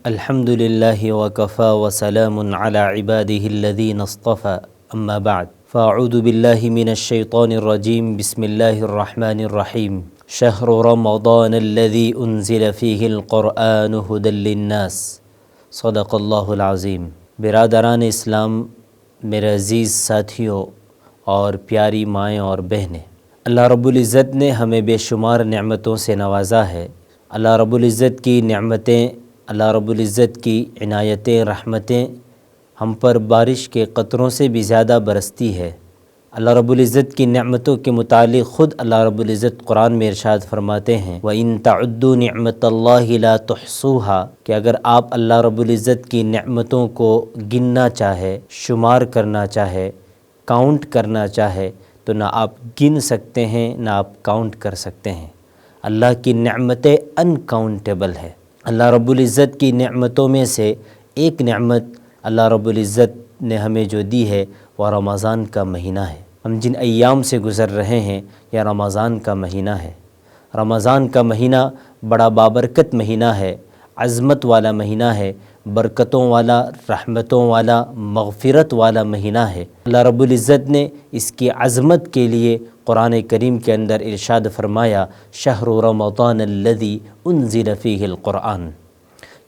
الحمد لله وكفى وسلام على عباده الذين اصطفى أما بعد فأعوذ بالله من الشيطان الرجيم بسم الله الرحمن الرحيم شهر رمضان الذي أنزل فيه القرآن هدى للناس صدق اللہ العظیم۔ برادران اسلام، میرے عزیز ساتھیوں اور پیاری مائیں اور بہنیں، اللہ رب العزت نے ہمیں بے شمار نعمتوں سے نوازا ہے۔ اللہ رب العزت کی نعمتیں، اللہ رب العزت کی عنایتیں، رحمتیں ہم پر بارش کے قطروں سے بھی زیادہ برستی ہے۔ اللہ رب العزت کی نعمتوں کے متعلق خود اللہ رب العزت قرآن میں ارشاد فرماتے ہیں وَإِن تَعُدُّوا نِعْمَةَ اللَّهِ لَا تُحْصُوهَا، کہ اگر آپ اللہ رب العزت کی نعمتوں کو گننا چاہے، شمار کرنا چاہے، کاؤنٹ کرنا چاہے تو نہ آپ گن سکتے ہیں نہ آپ کاؤنٹ کر سکتے ہیں۔ اللہ کی نعمتیں انکاؤنٹیبل ہے۔ اللہ رب العزت کی نعمتوں میں سے ایک نعمت اللہ رب العزت نے ہمیں جو دی ہے وہ رمضان کا مہینہ ہے۔ ہم جن ایام سے گزر رہے ہیں یہ رمضان کا مہینہ ہے۔ رمضان کا مہینہ بڑا بابرکت مہینہ ہے، عظمت والا مہینہ ہے، برکتوں والا، رحمتوں والا، مغفرت والا مہینہ ہے۔ اللہ رب العزت نے اس کی عظمت کے لیے قرآن کریم کے اندر ارشاد فرمایا شہر رمضان الذی انزل فیہ القرآن،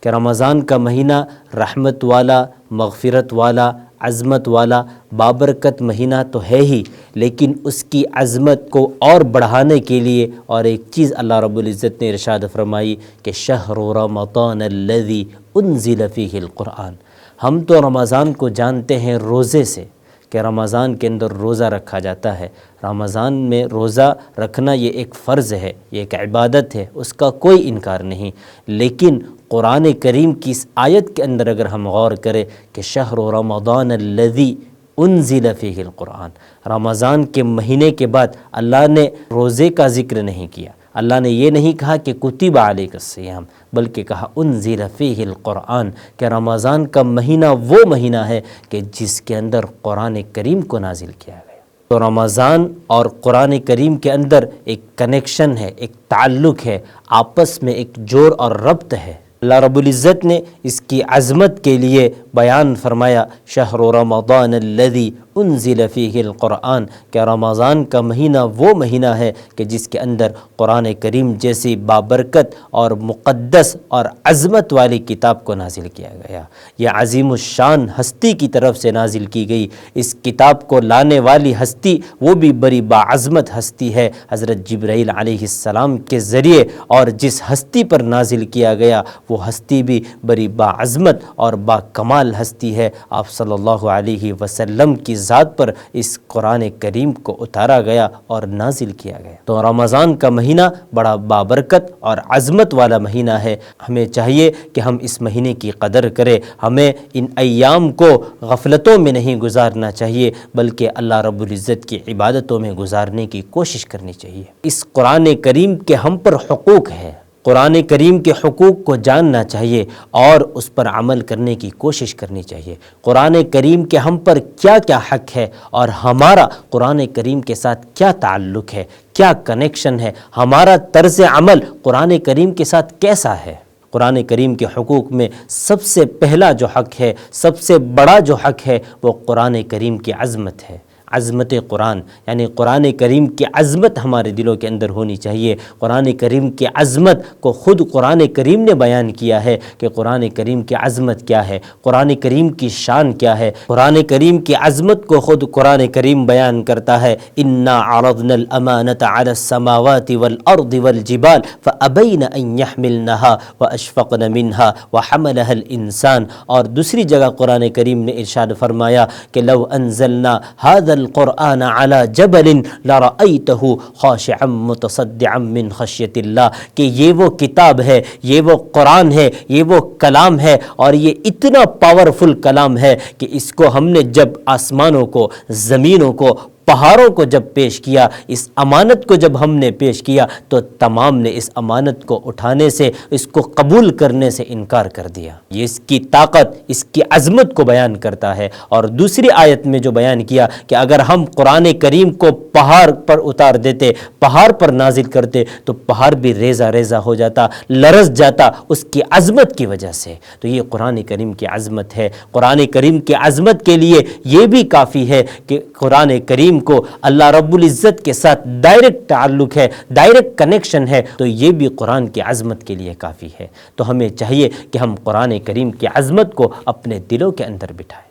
کہ رمضان کا مہینہ رحمت والا، مغفرت والا، عظمت والا، بابرکت مہینہ تو ہے ہی، لیکن اس کی عظمت کو اور بڑھانے کے لیے اور ایک چیز اللہ رب العزت نے ارشاد فرمائی کہ شہر رمضان الذی انزل فیہ القرآن۔ ہم تو رمضان کو جانتے ہیں روزے سے، کہ رمضان کے اندر روزہ رکھا جاتا ہے۔ رمضان میں روزہ رکھنا یہ ایک فرض ہے، یہ ایک عبادت ہے، اس کا کوئی انکار نہیں، لیکن قرآن کریم کی اس آیت کے اندر اگر ہم غور کریں کہ شہر رمضان الذی انزل فیہ القرآن، رمضان کے مہینے کے بعد اللہ نے روزے کا ذکر نہیں کیا۔ اللہ نے یہ نہیں کہا کہ کتب علیک الصیام، بلکہ کہا انزل فیہ القرآن، کہ رمضان کا مہینہ وہ مہینہ ہے کہ جس کے اندر قرآن کریم کو نازل کیا گیا۔ تو رمضان اور قرآن کریم کے اندر ایک کنیکشن ہے، ایک تعلق ہے، آپس میں ایک جوڑ اور ربط ہے۔ اللہ رب العزت نے اس کی عظمت کے لیے بیان فرمایا شہر رمضان الذی انزل فیہ القرآن، کہ رمضان کا مہینہ وہ مہینہ ہے کہ جس کے اندر قرآن کریم جیسی بابرکت اور مقدس اور عظمت والی کتاب کو نازل کیا گیا۔ یہ عظیم الشان ہستی کی طرف سے نازل کی گئی۔ اس کتاب کو لانے والی ہستی وہ بھی بڑی باعظمت ہستی ہے، حضرت جبرائیل علیہ السلام کے ذریعے، اور جس ہستی پر نازل کیا گیا وہ ہستی بھی بڑی باعظمت اور با کمال ہستی ہے۔ آپ صلی اللہ علیہ وسلم کی ذات پر اس قرآن کریم کو اتارا گیا اور نازل کیا گیا۔ تو رمضان کا مہینہ بڑا بابرکت اور عظمت والا مہینہ ہے۔ ہمیں چاہیے کہ ہم اس مہینے کی قدر کریں، ہمیں ان ایام کو غفلتوں میں نہیں گزارنا چاہیے بلکہ اللہ رب العزت کی عبادتوں میں گزارنے کی کوشش کرنی چاہیے۔ اس قرآن کریم کے ہم پر حقوق ہے، قرآن کریم کے حقوق کو جاننا چاہیے اور اس پر عمل کرنے کی کوشش کرنی چاہیے۔ قرآن کریم کے ہم پر کیا کیا حق ہے اور ہمارا قرآن کریم کے ساتھ کیا تعلق ہے، کیا کنیکشن ہے، ہمارا طرز عمل قرآن کریم کے ساتھ کیسا ہے۔ قرآن کریم کے حقوق میں سب سے پہلا جو حق ہے، سب سے بڑا جو حق ہے وہ قرآن کریم کی عظمت ہے۔ عظمت قرآن، یعنی قرآن کریم کی عظمت ہمارے دلوں کے اندر ہونی چاہیے۔ قرآن کریم کی عظمت کو خود قرآن کریم نے بیان کیا ہے کہ قرآن کریم کی عظمت کیا ہے، قرآن کریم کی شان کیا ہے۔ قرآن کریم کی عظمت کو خود قرآن کریم بیان کرتا ہے اِنَّا عَرَضْنَا الْأَمَانَةَ عَلَى السَّمَاوَاتِ وَالْأَرْضِ وَالْجِبَالِ فَأَبَيْنَ أَن يَحْمِلْنَهَا وَأَشْفَقْنَ مِنْهَا وَحَمَلَهَا الْإِنسَانُ۔ اور دوسری جگہ قرآن کریم نے ارشاد فرمایا کہ لو انزلنا هذا القرآن على جبل لرأيته خاشعا متصدعا من خشية اللہ، کہ یہ وہ کتاب ہے، یہ وہ قرآن ہے، یہ وہ کلام ہے اور یہ اتنا پاورفل کلام ہے کہ اس کو ہم نے جب آسمانوں کو، زمینوں کو، پہاڑوں کو جب پیش کیا، اس امانت کو جب ہم نے پیش کیا تو تمام نے اس امانت کو اٹھانے سے، اس کو قبول کرنے سے انکار کر دیا۔ یہ اس کی طاقت، اس کی عظمت کو بیان کرتا ہے۔ اور دوسری آیت میں جو بیان کیا کہ اگر ہم قرآن کریم کو پہاڑ پر اتار دیتے، پہاڑ پر نازل کرتے تو پہاڑ بھی ریزہ ریزہ ہو جاتا، لرز جاتا اس کی عظمت کی وجہ سے۔ تو یہ قرآن کریم کی عظمت ہے۔ قرآن کریم کی عظمت کے لیے یہ بھی کافی ہے کہ قرآن کریم کو اللہ رب العزت کے ساتھ ڈائریکٹ تعلق ہے، ڈائریکٹ کنیکشن ہے، تو یہ بھی قرآن کی عظمت کے لیے کافی ہے۔ تو ہمیں چاہیے کہ ہم قرآن کریم کی عظمت کو اپنے دلوں کے اندر بٹھائیں۔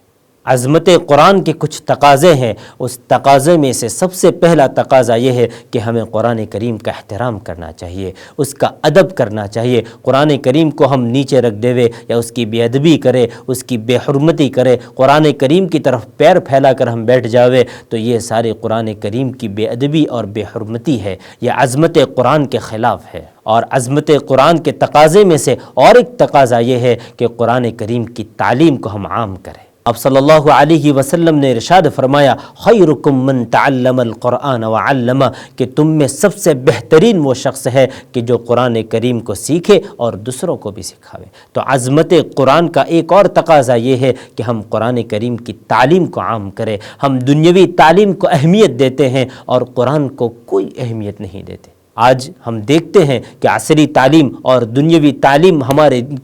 عظمت قرآن کے کچھ تقاضے ہیں، اس تقاضے میں سے سب سے پہلا تقاضا یہ ہے کہ ہمیں قرآن کریم کا احترام کرنا چاہیے، اس کا ادب کرنا چاہیے۔ قرآن کریم کو ہم نیچے رکھ دیوے یا اس کی بے ادبی کرے، اس کی بے حرمتی کرے، قرآن کریم کی طرف پیر پھیلا کر ہم بیٹھ جاوے، تو یہ سارے قرآن کریم کی بے ادبی اور بے حرمتی ہے، یہ عظمت قرآن کے خلاف ہے۔ اور عظمت قرآن کے تقاضے میں سے اور ایک تقاضا یہ ہے کہ قرآن کریم کی تعلیم کو ہم عام کریں۔ آپ صلی اللہ علیہ وسلم نے ارشاد فرمایا، خیرکم من تعلم القرآن وعلمہ، کہ تم میں سب سے بہترین وہ شخص ہے کہ جو قرآن کریم کو سیکھے اور دوسروں کو بھی سکھاوے۔ تو عظمت قرآن کا ایک اور تقاضا یہ ہے کہ ہم قرآن کریم کی تعلیم کو عام کریں۔ ہم دنیاوی تعلیم کو اہمیت دیتے ہیں اور قرآن کو کوئی اہمیت نہیں دیتے۔ آج ہم دیکھتے ہیں کہ عصری تعلیم اور دنیاوی تعلیم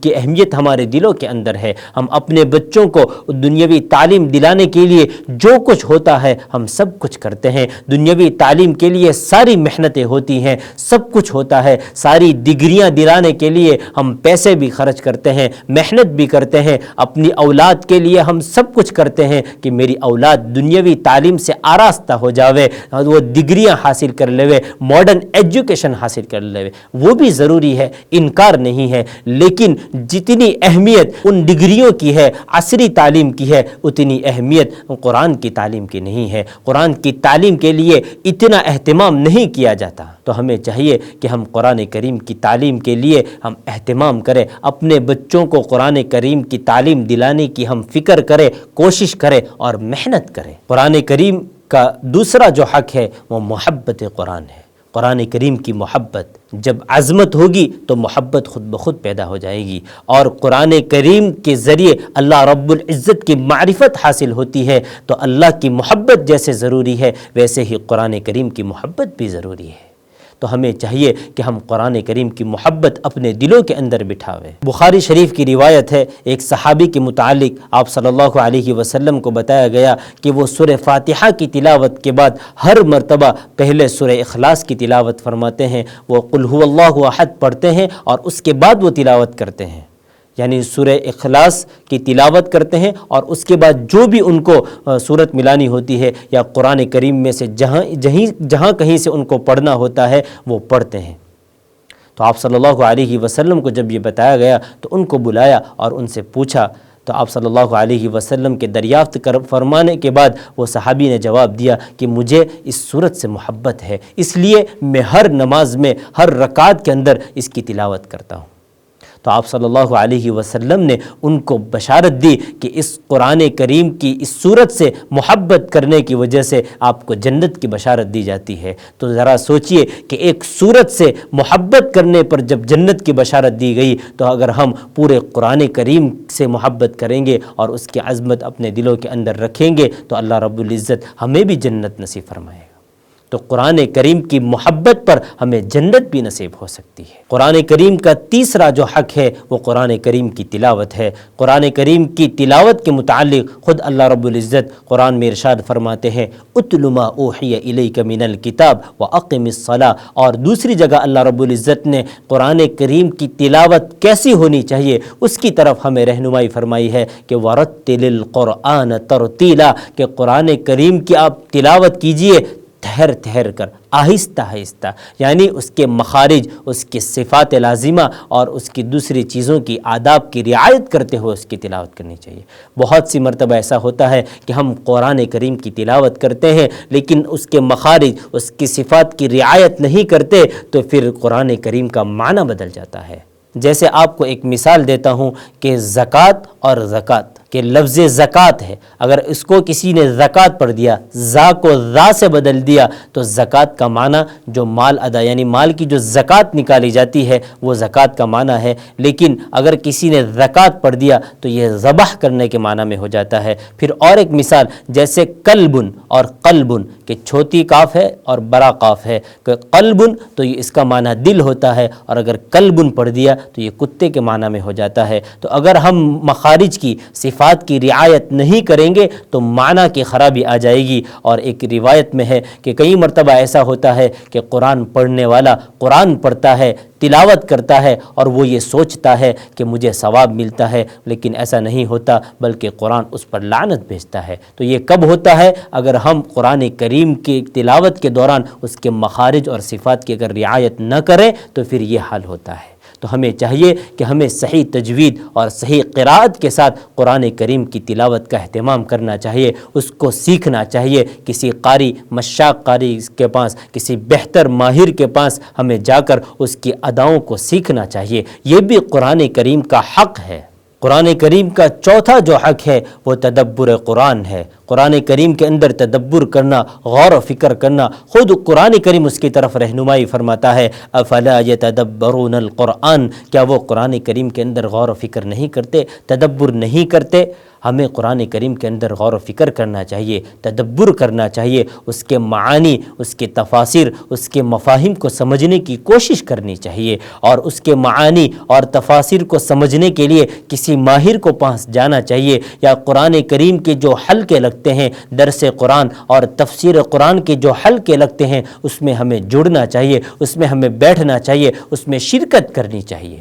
کی اہمیت ہمارے دلوں کے اندر ہے۔ ہم اپنے بچوں کو دنیاوی تعلیم دلانے کے لیے جو کچھ ہوتا ہے ہم سب کچھ کرتے ہیں۔ دنیاوی تعلیم کے لیے ساری محنتیں ہوتی ہیں، سب کچھ ہوتا ہے، ساری ڈگریاں دلانے کے لیے ہم پیسے بھی خرچ کرتے ہیں، محنت بھی کرتے ہیں، اپنی اولاد کے لیے ہم سب کچھ کرتے ہیں کہ میری اولاد دنیاوی تعلیم سے آراستہ ہو جاوے، وہ ڈگریاں حاصل کر لے، ماڈرن ایجوکیشن حاصل کر لے، وہ بھی ضروری ہے، انکار نہیں ہے، لیکن جتنی اہمیت ان ڈگریوں کی ہے، عصری تعلیم کی ہے، اتنی اہمیت قرآن کی تعلیم کی نہیں ہے۔ قرآن کی تعلیم کے لیے اتنا اہتمام نہیں کیا جاتا۔ تو ہمیں چاہیے کہ ہم قرآن کریم کی تعلیم کے لیے ہم اہتمام کریں، اپنے بچوں کو قرآن کریم کی تعلیم دلانے کی ہم فکر کریں، کوشش کریں اور محنت کریں۔ قرآن کریم کا دوسرا جو حق ہے وہ محبت قرآن ہے۔ قرآن کریم کی محبت، جب عظمت ہوگی تو محبت خود بخود پیدا ہو جائے گی، اور قرآن کریم کے ذریعے اللہ رب العزت کی معرفت حاصل ہوتی ہے۔ تو اللہ کی محبت جیسے ضروری ہے ویسے ہی قرآن کریم کی محبت بھی ضروری ہے۔ تو ہمیں چاہیے کہ ہم قرآن کریم کی محبت اپنے دلوں کے اندر بٹھاویں۔ بخاری شریف کی روایت ہے، ایک صحابی کے متعلق آپ صلی اللہ علیہ وسلم کو بتایا گیا کہ وہ سورہ فاتحہ کی تلاوت کے بعد ہر مرتبہ پہلے سورہ اخلاص کی تلاوت فرماتے ہیں، وہ قل هو اللہ احد پڑھتے ہیں اور اس کے بعد وہ تلاوت کرتے ہیں، یعنی سورہ اخلاص کی تلاوت کرتے ہیں اور اس کے بعد جو بھی ان کو صورت ملانی ہوتی ہے یا قرآن کریم میں سے جہاں کہیں سے ان کو پڑھنا ہوتا ہے وہ پڑھتے ہیں۔ تو آپ صلی اللہ علیہ وسلم کو جب یہ بتایا گیا تو ان کو بلایا اور ان سے پوچھا، تو آپ صلی اللہ علیہ وسلم کے دریافت فرمانے کے بعد وہ صحابی نے جواب دیا کہ مجھے اس سورت سے محبت ہے، اس لیے میں ہر نماز میں ہر رکعت کے اندر اس کی تلاوت کرتا ہوں۔ تو آپ صلی اللہ علیہ وسلم نے ان کو بشارت دی کہ اس قرآن کریم کی اس سورت سے محبت کرنے کی وجہ سے آپ کو جنت کی بشارت دی جاتی ہے۔ تو ذرا سوچئے کہ ایک سورت سے محبت کرنے پر جب جنت کی بشارت دی گئی، تو اگر ہم پورے قرآن کریم سے محبت کریں گے اور اس کی عظمت اپنے دلوں کے اندر رکھیں گے تو اللہ رب العزت ہمیں بھی جنت نصیب فرمائے گا۔ تو قرآن کریم کی محبت پر ہمیں جنت بھی نصیب ہو سکتی ہے۔ قرآن کریم کا تیسرا جو حق ہے وہ قرآن کریم کی تلاوت ہے۔ قرآن کریم کی تلاوت کے متعلق خود اللہ رب العزت قرآن میں ارشاد فرماتے ہیں، اتل ما اوحی الیک من الکتاب واقم الصلاۃ، اور دوسری جگہ اللہ رب العزت نے قرآن کریم کی تلاوت کیسی ہونی چاہیے اس کی طرف ہمیں رہنمائی فرمائی ہے کہ ورتل القرآن ترتیلا، کہ قرآن کریم کی آپ تلاوت کیجئے ٹھہر ٹھہر کر، آہستہ آہستہ، یعنی اس کے مخارج، اس کے صفات لازمہ اور اس کی دوسری چیزوں کی آداب کی رعایت کرتے ہوئے اس کی تلاوت کرنی چاہیے۔ بہت سی مرتبہ ایسا ہوتا ہے کہ ہم قرآن کریم کی تلاوت کرتے ہیں لیکن اس کے مخارج، اس کی صفات کی رعایت نہیں کرتے تو پھر قرآن کریم کا معنی بدل جاتا ہے۔ جیسے آپ کو ایک مثال دیتا ہوں کہ زکوٰۃ اور زکوٰۃ کہ لفظ زکوٰۃ ہے، اگر اس کو کسی نے زکوٰۃ پڑھ دیا، زا کو ذا سے بدل دیا، تو زکوٰۃ کا معنی جو مال ادا، یعنی مال کی جو زکوٰۃ نکالی جاتی ہے وہ زکوٰۃ کا معنی ہے۔ لیکن اگر کسی نے زکوٰۃ پڑھ دیا تو یہ ذبح کرنے کے معنی میں ہو جاتا ہے۔ پھر اور ایک مثال، جیسے کلبن اور قلبن، کہ چھوٹی قاف ہے اور بڑا قاف ہے، کہ قلبن تو یہ اس کا معنی دل ہوتا ہے، اور اگر کلبن پڑھ دیا تو یہ کتے کے معنی میں ہو جاتا ہے۔ تو اگر ہم مخارج کی، صفات کی رعایت نہیں کریں گے تو معنی کی خرابی آ جائے گی۔ اور ایک روایت میں ہے کہ کئی مرتبہ ایسا ہوتا ہے کہ قرآن پڑھنے والا قرآن پڑھتا ہے، تلاوت کرتا ہے، اور وہ یہ سوچتا ہے کہ مجھے ثواب ملتا ہے، لیکن ایسا نہیں ہوتا، بلکہ قرآن اس پر لعنت بھیجتا ہے۔ تو یہ کب ہوتا ہے؟ اگر ہم قرآن کریم کی تلاوت کے دوران اس کے مخارج اور صفات کی اگر رعایت نہ کریں تو پھر یہ حال ہوتا ہے۔ تو ہمیں چاہیے کہ ہمیں صحیح تجوید اور صحیح قراءت کے ساتھ قرآن کریم کی تلاوت کا اہتمام کرنا چاہیے، اس کو سیکھنا چاہیے۔ کسی قاری، مشاق قاری کے پاس، کسی بہتر ماہر کے پاس ہمیں جا کر اس کی اداؤں کو سیکھنا چاہیے۔ یہ بھی قرآن کریم کا حق ہے۔ قرآن کریم کا چوتھا جو حق ہے وہ تدبر قرآن ہے۔ قرآن کریم کے اندر تدبر کرنا، غور و فکر کرنا، خود قرآن کریم اس کی طرف رہنمائی فرماتا ہے، افلا یتدبرون القرآن، کیا وہ قرآن کریم کے اندر غور و فکر نہیں کرتے، تدبر نہیں کرتے؟ ہمیں قرآن کریم کے اندر غور و فکر کرنا چاہیے، تدبر کرنا چاہیے، اس کے معانی، اس کے تفاسیر، اس کے مفاہیم کو سمجھنے کی کوشش کرنی چاہیے، اور اس کے معانی اور تفاسیر کو سمجھنے کے لیے کسی ماہر کو پاس جانا چاہیے، یا قرآن کریم کے جو حلقے لگتے ہیں، درس قرآن اور تفسیر قرآن کے جو حلقے لگتے ہیں، اس میں ہمیں جڑنا چاہیے، اس میں ہمیں بیٹھنا چاہیے، اس میں شرکت کرنی چاہیے۔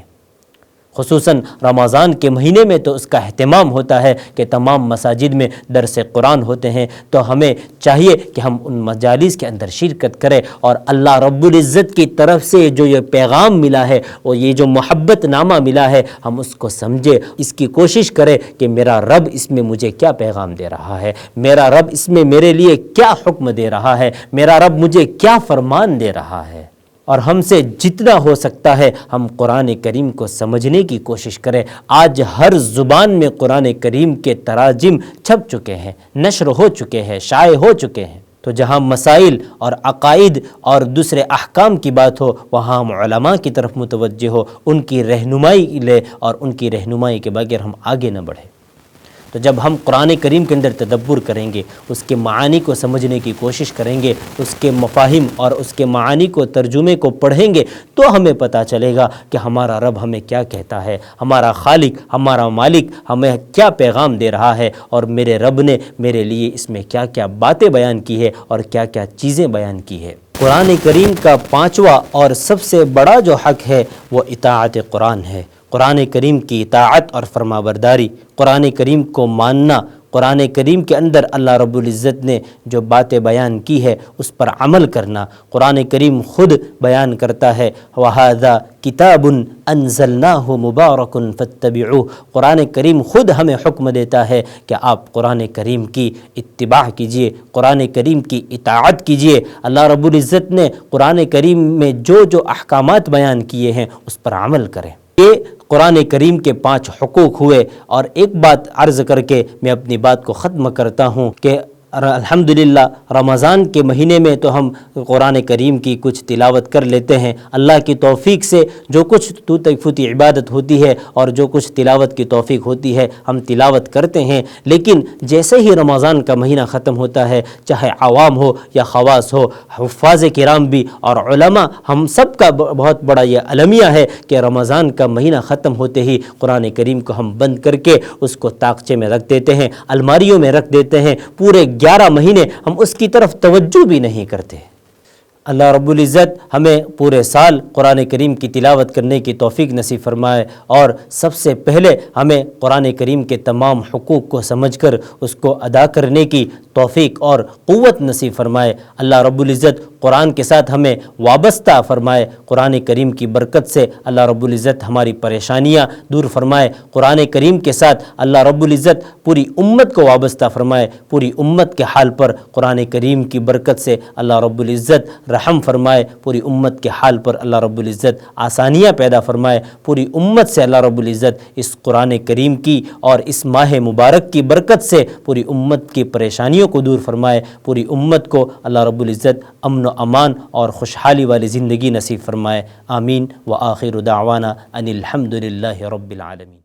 خصوصاً رمضان کے مہینے میں تو اس کا اہتمام ہوتا ہے کہ تمام مساجد میں درس قرآن ہوتے ہیں، تو ہمیں چاہیے کہ ہم ان مجالس کے اندر شرکت کریں، اور اللہ رب العزت کی طرف سے جو یہ پیغام ملا ہے، اور یہ جو محبت نامہ ملا ہے، ہم اس کو سمجھیں، اس کی کوشش کریں کہ میرا رب اس میں مجھے کیا پیغام دے رہا ہے، میرا رب اس میں میرے لیے کیا حکم دے رہا ہے، میرا رب مجھے کیا فرمان دے رہا ہے۔ اور ہم سے جتنا ہو سکتا ہے ہم قرآن کریم کو سمجھنے کی کوشش کریں۔ آج ہر زبان میں قرآن کریم کے تراجم چھپ چکے ہیں، نشر ہو چکے ہیں، شائع ہو چکے ہیں۔ تو جہاں مسائل اور عقائد اور دوسرے احکام کی بات ہو، وہاں ہم علماء کی طرف متوجہ ہو، ان کی رہنمائی لے، اور ان کی رہنمائی کے بغیر ہم آگے نہ بڑھیں۔ تو جب ہم قرآن کریم کے اندر تدبر کریں گے، اس کے معانی کو سمجھنے کی کوشش کریں گے، اس کے مفاہیم اور اس کے معانی کو، ترجمے کو پڑھیں گے، تو ہمیں پتہ چلے گا کہ ہمارا رب ہمیں کیا کہتا ہے، ہمارا خالق، ہمارا مالک ہمیں کیا پیغام دے رہا ہے، اور میرے رب نے میرے لیے اس میں کیا کیا باتیں بیان کی ہے اور کیا کیا چیزیں بیان کی ہے۔ قرآن کریم کا پانچواں اور سب سے بڑا جو حق ہے وہ اطاعت قرآن ہے۔ قرآن کریم کی اطاعت اور فرمانبرداری، قرآن کریم کو ماننا، قرآن کریم کے اندر اللہ رب العزت نے جو باتیں بیان کی ہے اس پر عمل کرنا۔ قرآن کریم خود بیان کرتا ہے، وَهَذَا كِتَابٌ أَنزَلْنَاهُ مُبَارَكٌ فَاتَّبِعُوهُ۔ قرآن کریم خود ہمیں حکم دیتا ہے کہ آپ قرآن کریم کی اتباع کیجئے، قرآن کریم کی اطاعت کیجئے۔ اللہ رب العزت نے قرآن کریم میں جو جو احکامات بیان کیے ہیں اس پر عمل کریں۔ یہ قرآن کریم کے 5 حقوق ہوئے۔ اور ایک بات عرض کر کے میں اپنی بات کو ختم کرتا ہوں کہ الحمدللہ رمضان کے مہینے میں تو ہم قرآن کریم کی کچھ تلاوت کر لیتے ہیں، اللہ کی توفیق سے جو کچھ ٹوٹی پھوٹی عبادت ہوتی ہے اور جو کچھ تلاوت کی توفیق ہوتی ہے ہم تلاوت کرتے ہیں، لیکن جیسے ہی رمضان کا مہینہ ختم ہوتا ہے، چاہے عوام ہو یا خواص ہو، حفاظ کرام بھی اور علماء، ہم سب کا بہت بڑا یہ المیہ ہے کہ رمضان کا مہینہ ختم ہوتے ہی قرآن کریم کو ہم بند کر کے اس کو طاقچے میں رکھ دیتے ہیں، الماریوں میں رکھ دیتے ہیں، پورے 11 مہینے ہم اس کی طرف توجہ بھی نہیں کرتے۔ اللہ رب العزت ہمیں پورے سال قرآن کریم کی تلاوت کرنے کی توفیق نصیب فرمائے، اور سب سے پہلے ہمیں قرآن کریم کے تمام حقوق کو سمجھ کر اس کو ادا کرنے کی توفیق اور قوت نصیب فرمائے۔ اللہ رب العزت قرآن کے ساتھ ہمیں وابستہ فرمائے، قرآن کریم کی برکت سے اللہ رب العزت ہماری پریشانیاں دور فرمائے، قرآن کریم کے ساتھ اللہ رب العزت پوری امت کو وابستہ فرمائے، پوری امت کے حال پر قرآن کریم کی برکت سے اللہ رب العزت رحم فرمائے، پوری امت کے حال پر اللہ رب العزت آسانیاں پیدا فرمائے، پوری امت سے اللہ رب العزت اس قرآن کریم کی اور اس ماہ مبارک کی برکت سے پوری امت کی پریشانیوں کو دور فرمائے، پوری امت کو اللہ رب العزت امن و امان اور خوشحالی والی زندگی نصیب فرمائے۔ آمین۔ وآخر دعوانا ان الحمد للہ رب العالمین۔